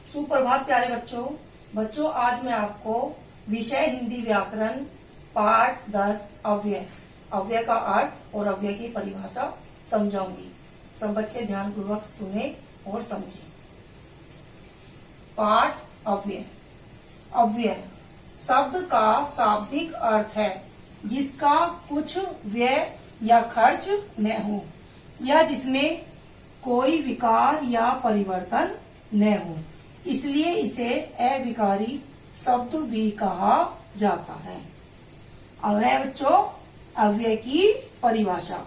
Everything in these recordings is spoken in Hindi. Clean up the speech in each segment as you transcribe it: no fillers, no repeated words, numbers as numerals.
सुप्रभात प्यारे बच्चों आज मैं आपको विषय हिंदी व्याकरण पाठ 10 अव्यय का अर्थ और अव्यय की परिभाषा समझाऊंगी। सब बच्चे ध्यान पूर्वक सुने और समझें। पाठ अव्यय शब्द का शाब्दिक अर्थ है जिसका कुछ व्यय या खर्च न हो या जिसमें कोई विकार या परिवर्तन न हो, इसलिए इसे अविकारी शब्द भी कहा जाता है। अव्यय बच्चों, अव्यय की परिभाषा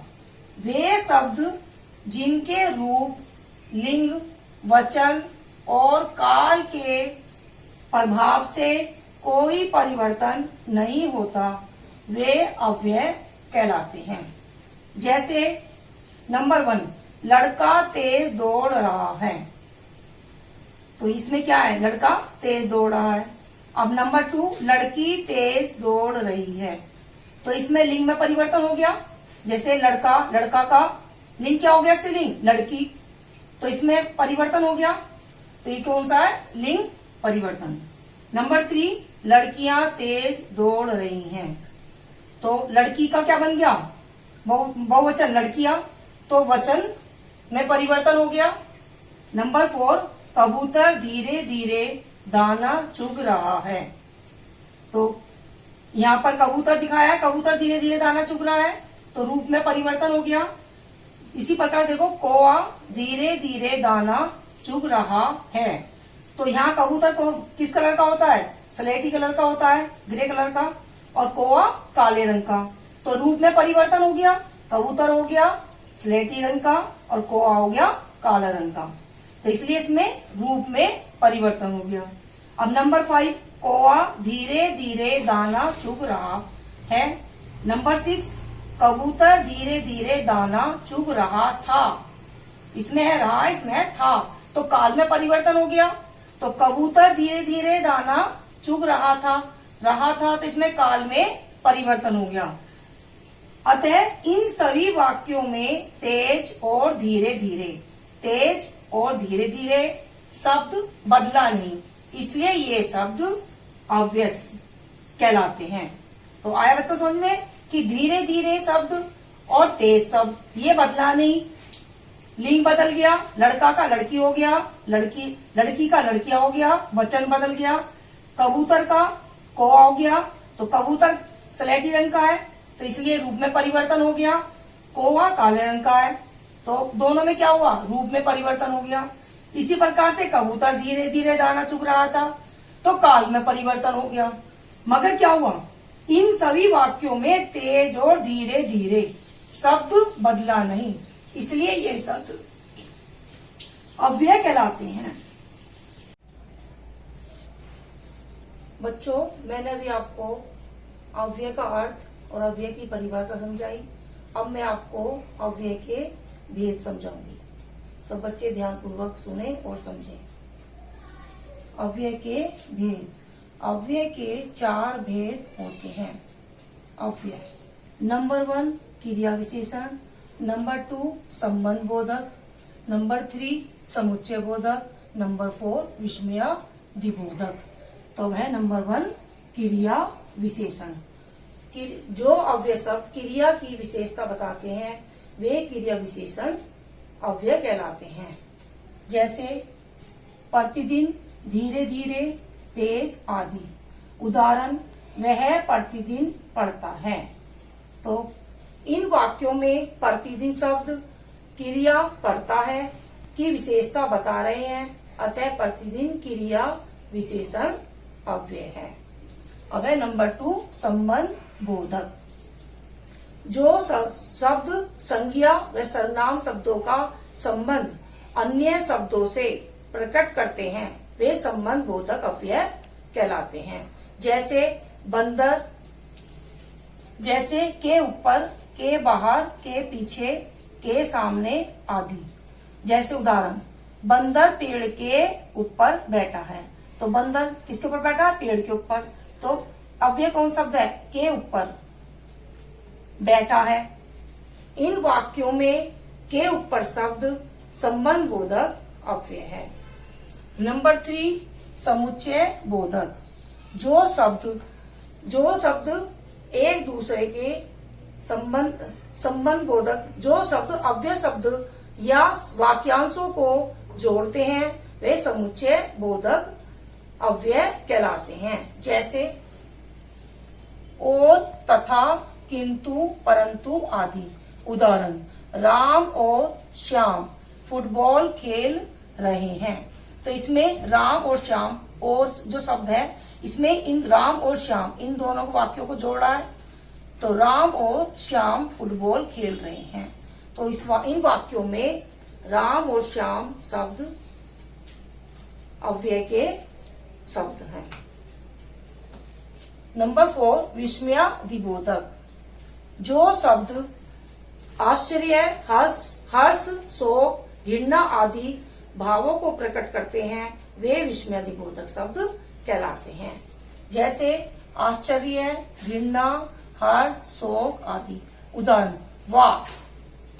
वे शब्द जिनके रूप, लिंग, वचन और काल के प्रभाव से कोई परिवर्तन नहीं होता, वे अव्यय कहलाते हैं। जैसे नंबर 1, लड़का तेज दौड़ रहा है, तो इसमें क्या है? लड़का तेज दौड़ रहा है। अब नंबर 2, लड़की तेज दौड़ रही है, तो इसमें लिंग में परिवर्तन हो गया। जैसे लड़का का लिंग क्या हो गया? स्त्रीलिंग, लड़की, तो इसमें परिवर्तन हो गया। तो ये कौन सा है? लिंग परिवर्तन। नंबर 3, लड़कियां तेज दौड़ रही हैं, तो लड़की का क्या बन गया? बहुवचन लड़कियां, तो वचन में परिवर्तन हो गया। नंबर 4, कबूतर धीरे धीरे दाना चुग रहा है, तो यहाँ पर कबूतर दिखाया है, कबूतर धीरे धीरे दाना चुग रहा है, तो रूप में परिवर्तन हो गया। इसी प्रकार देखो, कौआ धीरे धीरे दाना चुग रहा है, तो यहाँ कबूतर को किस कलर का होता है? स्लेटी कलर का होता है, ग्रे कलर का, और कौआ काले रंग का, तो रूप में परिवर्तन हो गया। कबूतर हो गया स्लेटी रंग का और कौआ हो गया काला रंग का, तो इसलिए इसमें रूप में परिवर्तन हो गया। अब नंबर 5, कौआ धीरे धीरे दाना चुग रहा है। नंबर 6, कबूतर धीरे धीरे दाना चुग रहा था, इसमें है रहा, इसमें है था, तो काल में परिवर्तन हो गया। तो कबूतर धीरे धीरे दाना चुग रहा था, तो इसमें काल में परिवर्तन हो गया। अतः इन सभी वाक्यों में तेज और धीरे धीरे शब्द बदला नहीं, इसलिए ये शब्द अव्यय कहलाते हैं। तो आया बच्चों समझ में कि धीरे धीरे शब्द और तेज शब्द ये बदला नहीं। लिंग बदल गया, लड़का का लड़की हो गया, लड़की का लड़किया हो गया, वचन बदल गया। कबूतर का कौआ हो गया, तो कबूतर स्लेटी रंग का है, तो इसलिए रूप में परिवर्तन हो गया। कौआ काले रंग का है, तो दोनों में क्या हुआ? रूप में परिवर्तन हो गया। इसी प्रकार से कबूतर धीरे धीरे दाना चुग रहा था, तो काल में परिवर्तन हो गया। मगर क्या हुआ? इन सभी वाक्यों में तेज और धीरे धीरे शब्द बदला नहीं, इसलिए ये शब्द अव्यय कहलाते हैं। बच्चों, मैंने अभी आपको अव्यय का अर्थ और अव्यय की परिभाषा समझाई। अब मैं आपको अव्यय के भेद समझाऊंगी। सब बच्चे ध्यान पूर्वक सुने और समझें। अव्यय के भेद। अव्यय के 4 भेद होते हैं। अव्यय नंबर 1, क्रिया विशेषण। नंबर 2, संबंध बोधक। नंबर 3, समुच्चय बोधक। नंबर 4, विस्मयादि बोधक। तो वह नंबर 1, क्रिया विशेषण। जो अव्यय शब्द क्रिया की विशेषता बताते हैं, वे क्रिया विशेषण अव्यय कहलाते हैं। जैसे प्रतिदिन, धीरे धीरे, तेज आदि। उदाहरण, वह प्रतिदिन पढ़ता है। तो इन वाक्यों में प्रतिदिन शब्द क्रिया पढ़ता है की विशेषता बता रहे हैं, अतः प्रतिदिन क्रिया विशेषण अव्यय है। अब है नंबर 2, संबंध बोधक। जो शब्द संज्ञा व सर्वनाम शब्दों का संबंध अन्य शब्दों से प्रकट करते हैं, वे संबंध बोधक अव्यय कहलाते हैं। जैसे बंदर, जैसे के ऊपर, के बाहर, के पीछे, के सामने आदि। जैसे उदाहरण, बंदर पेड़ के ऊपर बैठा है, तो बंदर किसके ऊपर बैठा है? पेड़ के ऊपर, तो अव्यय कौन शब्द है? के ऊपर बैठा है। इन वाक्यों में के ऊपर शब्द संबंध बोधक अव्यय है। नंबर 3 समुच्चय बोधक। जो शब्द एक दूसरे के संबंध बोधक, जो शब्द अव्यय शब्द या वाक्यांशों को जोड़ते हैं वे समुच्चय बोधक अव्यय कहलाते हैं। जैसे और, तथा, किंतु, परंतु आदि। उदाहरण, राम और श्याम फुटबॉल खेल रहे हैं। तो इसमें राम और श्याम और जो शब्द है इसमें इन राम और श्याम इन दोनों वाक्यों को जोड़ रहा है। तो राम और श्याम फुटबॉल खेल रहे हैं। तो इन वाक्यों में राम और श्याम शब्द अव्यय के शब्द हैं। नंबर 4 विस्मयादिबोधक। जो शब्द आश्चर्य, हर्ष, शोक, घृणा आदि भावों को प्रकट करते हैं वे विस्मयादिबोधक शब्द कहलाते हैं। जैसे आश्चर्य, घृणा, हर्ष, शोक आदि। उदाहरण, वाह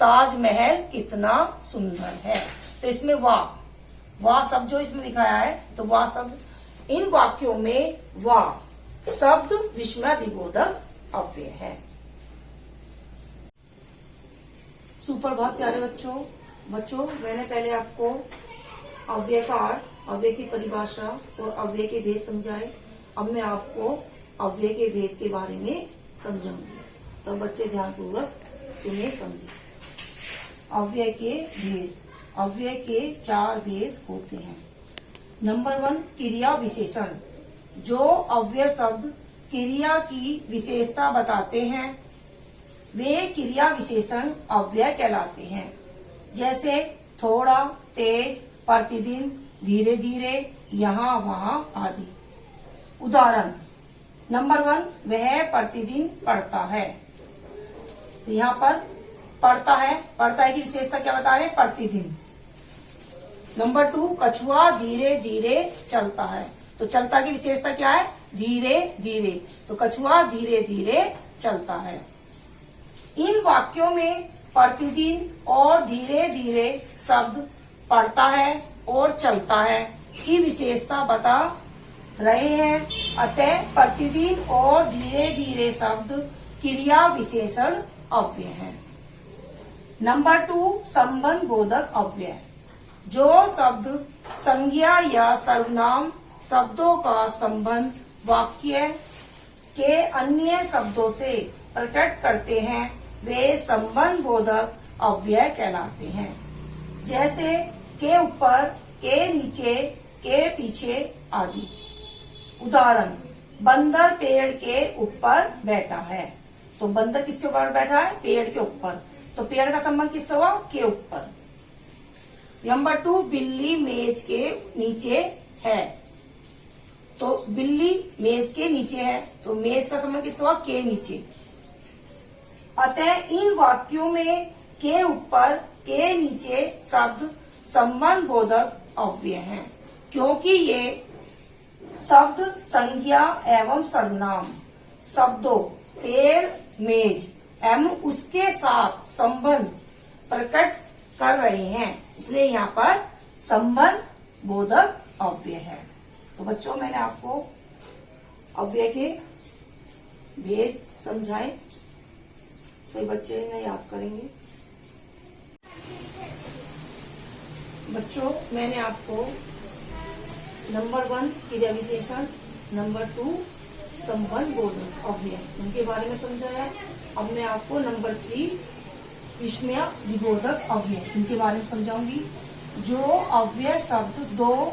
ताजमहल कितना सुंदर है। तो इसमें वाह शब्द जो इसमें दिखाया है, तो वाह शब्द इन वाक्यों में वाह शब्द विस्मयादिबोधक अव्यय है। सुप्रभात प्यारे बच्चों, मैंने पहले आपको अव्यय का अर्थ, अव्यय की परिभाषा और अव्यय के भेद समझाए। अब मैं आपको अव्यय के भेद के बारे में समझाऊंगी। सब बच्चे ध्यानपूर्वक सुने समझे। अव्यय के भेद। अव्यय के 4 भेद होते हैं। नंबर 1 क्रिया विशेषण। जो अव्यय शब्द क्रिया की विशेषता बताते हैं वे क्रिया विशेषण अव्यय कहलाते हैं। जैसे थोड़ा, तेज, प्रतिदिन, धीरे धीरे, यहाँ वहाँ आदि। उदाहरण, नंबर 1 वह प्रतिदिन पढ़ता है। तो यहाँ पर पढ़ता है की विशेषता क्या बता रहे हैं? प्रतिदिन। नंबर 2 कछुआ धीरे धीरे चलता है। तो चलता की विशेषता क्या है? धीरे धीरे। तो कछुआ धीरे धीरे चलता है। इन वाक्यों में प्रतिदिन और धीरे धीरे शब्द पढ़ता है और चलता है की विशेषता बता रहे हैं। अतः प्रतिदिन और धीरे धीरे शब्द क्रिया विशेषण अव्यय है। नंबर 2 संबंध बोधक अव्यय। जो शब्द संज्ञा या सर्वनाम शब्दों का संबंध वाक्य के अन्य शब्दों से प्रकट करते हैं वे संबंध बोधक अव्यय कहलाते हैं। जैसे के ऊपर, के नीचे, के पीछे आदि। उदाहरण, बंदर पेड़ के ऊपर बैठा है। तो बंदर किसके ऊपर बैठा है? पेड़ के ऊपर। तो पेड़ का संबंध किससे हुआ? के ऊपर। नंबर 2 बिल्ली मेज के नीचे है। तो बिल्ली मेज के नीचे है, तो मेज का संबंध किससे हुआ? के नीचे। अतः इन वाक्यों में के ऊपर, के नीचे शब्द संबंध बोधक अव्यय हैं, क्योंकि ये शब्द संज्ञा एवं सर्वनाम शब्दों पेड़, मेज एवं उसके साथ संबंध प्रकट कर रहे हैं, इसलिए यहाँ पर संबंध बोधक अव्यय है। तो बच्चों, मैंने आपको अव्यय के भेद समझाए। सभी बच्चे इन्हें याद करेंगे। बच्चों, मैंने आपको नंबर 1 क्रिया विशेषण, नंबर 2 संबंध बोधक अव्यय उनके बारे में समझाया। अब मैं आपको नंबर 3 विस्मयादिबोधक अव्यय इनके बारे में समझाऊंगी। जो अव्यय शब्द 2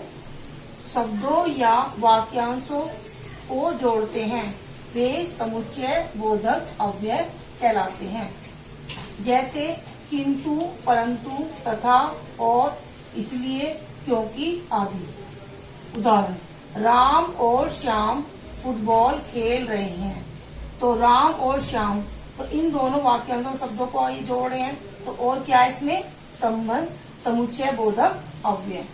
शब्दों या वाक्यांशों को जोड़ते हैं वे समुच्चय बोधक अव्यय कहलाते हैं। जैसे किंतु, परंतु, तथा, और, इसलिए, क्योंकि आदि। उदाहरण, राम और श्याम फुटबॉल खेल रहे हैं। तो राम और श्याम, तो इन दोनों वाक्यांशों शब्दों को ये जोड़ रहे हैं। तो और क्या है इसमें? संबंध समुच्चय बोधक अव्यय।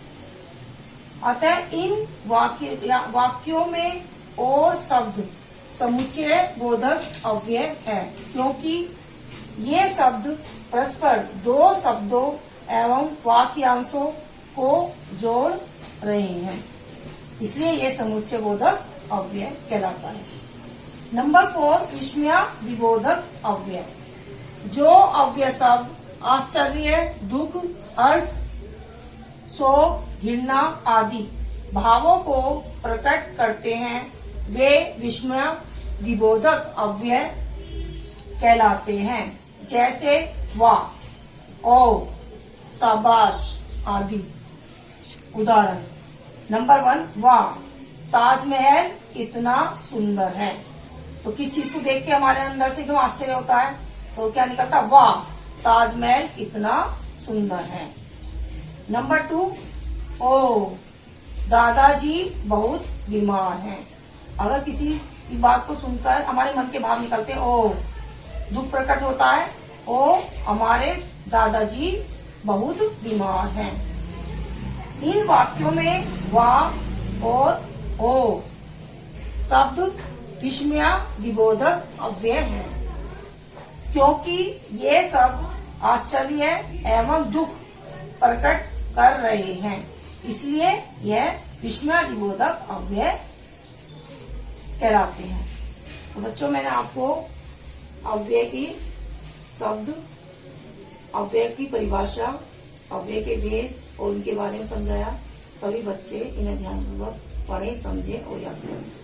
अतः इन वाक्यों में और शब्द समुच्चय बोधक अव्यय है, क्योंकि ये शब्द परस्पर 2 शब्दों एवं वाक्यांशों को जोड़ रहे हैं, इसलिए ये समुच्चय बोधक अव्यय कहलाता है। नंबर 4, विस्मयादिबोधक अव्यय। जो अव्यय शब्द आश्चर्य, दुख, हर्ष, शोक, घृणा आदि भावों को प्रकट करते हैं, वे विस्मयादिबोधक अव्यय कहलाते हैं। जैसे वाह, ओ, शाबाश आदि। उदाहरण, नंबर 1, वाह, ताजमहल इतना सुंदर है। तो किस चीज को देख के हमारे अंदर से एकदम आश्चर्य होता है, तो क्या निकलता, वाह, ताजमहल इतना सुंदर है। नंबर 2, ओ, दादाजी बहुत बीमार हैं। अगर किसी की बात को सुनकर हमारे मन के भाव निकलते, ओ, दुख प्रकट होता है, ओ, हमारे दादाजी बहुत बीमार हैं। इन वाक्यों में वाह और ओ शब्द विस्मयादिबोधक अव्यय है, क्योंकि ये सब आश्चर्य एवं दुख प्रकट कर रहे हैं, इसलिए यह विस्मयादिबोधक अव्यय कहलाते हैं। तो बच्चों, मैंने आपको अव्यय की शब्द, अव्यय की परिभाषा, अव्यय के भेद और उनके बारे में समझाया। सभी बच्चे इन्हें ध्यानपूर्वक पढ़ें, समझें और याद करें।